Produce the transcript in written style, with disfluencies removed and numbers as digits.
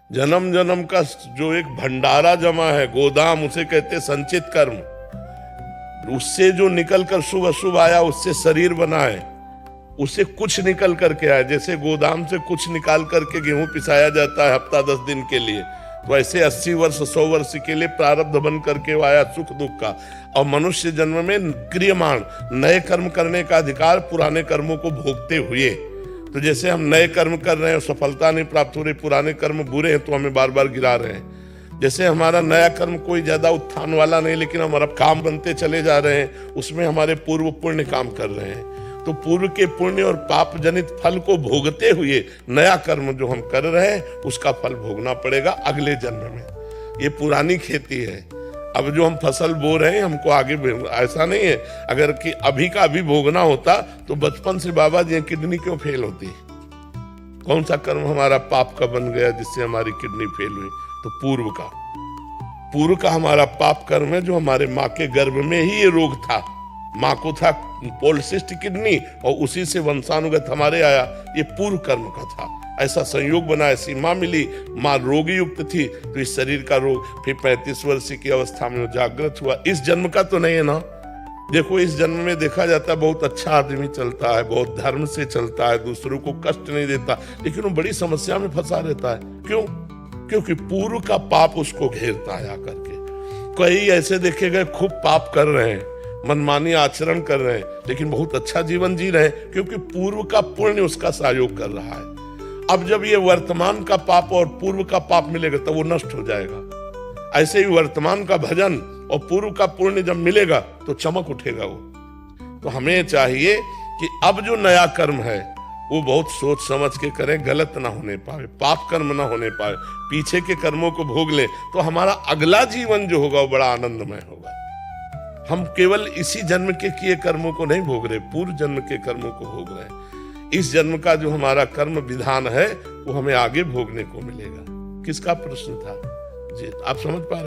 जन्म जन्म का जो एक भंडारा जमा है, गोदाम, उसे कहते संचित कर्म। उससे जो निकल कर शुभ अशुभ आया, उससे शरीर बना है, उससे कुछ निकल करके आया। जैसे गोदाम से कुछ निकाल करके गेहूं पिसाया जाता है हफ्ता 10 दिन के लिए, तो ऐसे 80 वर्ष 100 वर्ष के लिए प्रारब्ध बन करके आया सुख दुख का। और मनुष्य जन्म में क्रियमाण नए कर्म करने का अधिकार, पुराने कर्मों को भोगते हुए। तो जैसे हम नए कर्म कर रहे हैं, सफलता नहीं प्राप्त हो रही, पुराने कर्म बुरे हैं तो हमें बार बार गिरा रहे हैं। जैसे हमारा नया कर्म कोई ज्यादा उत्थान वाला नहीं, लेकिन हमारा काम बनते चले जा रहे हैं, उसमें हमारे पूर्व पुण्य काम कर रहे हैं। तो पूर्व के पुण्य और पाप जनित फल को भोगते हुए नया कर्म जो हम कर रहे हैं, उसका फल भोगना पड़ेगा अगले जन्म में। ये पुरानी खेती है। अब जो हम फसल बो रहे हैं, हमको आगे ऐसा नहीं है, अगर कि अभी का अभी भोगना होता तो बचपन से बाबा जी किडनी क्यों फेल होती? कौन सा कर्म हमारा पाप का बन गया जिससे हमारी किडनी फेल हुई? तो पूर्व का हमारा पाप कर्म है, जो हमारे माँ के गर्भ में ही ये रोग था। माँ को था पॉलिसिस्ट किडनी और उसी से वंशानुगत हमारे आया, ये पूर्व कर्म का था। ऐसा संयोग बना, ऐसी माँ मिली, माँ रोगी युक्त थी, तो इस शरीर का रोग फिर 35 वर्ष की अवस्था में जागृत हुआ। इस जन्म का तो नहीं है ना। देखो, इस जन्म में देखा जाता है बहुत अच्छा आदमी चलता है, बहुत धर्म से चलता है, दूसरों को कष्ट नहीं देता, लेकिन वो बड़ी समस्या में फंसा रहता है। क्यों? क्योंकि पूर्व का पाप उसको घेरता है आकर के। कई ऐसे देखे गए खूब पाप कर रहे हैं, मनमानी आचरण कर रहे हैं, लेकिन बहुत अच्छा जीवन जी रहे हैं, क्योंकि पूर्व का पुण्य उसका सहयोग कर रहा है। अब जब ये वर्तमान का पाप और पूर्व का पाप मिलेगा तो वो नष्ट हो जाएगा। ऐसे ही वर्तमान का भजन और पूर्व का पुण्य जब मिलेगा तो चमक उठेगा वो। तो हमें चाहिए कि अब जो नया कर्म है वो बहुत सोच समझ के करें, गलत ना होने पाए, पाप कर्म ना होने पाए, पीछे के कर्मों को भोग ले, तो हमारा अगला जीवन जो होगा वो बड़ा आनंदमय होगा। हम केवल इसी जन्म के किए कर्मों को नहीं भोग रहे, पूर्व जन्म के कर्मों को भोग रहे हैं। इस जन्म का जो हमारा कर्म विधान है वो हमें आगे भोगने को मिलेगा। किसका प्रश्न था जी? आप समझ पा रहे?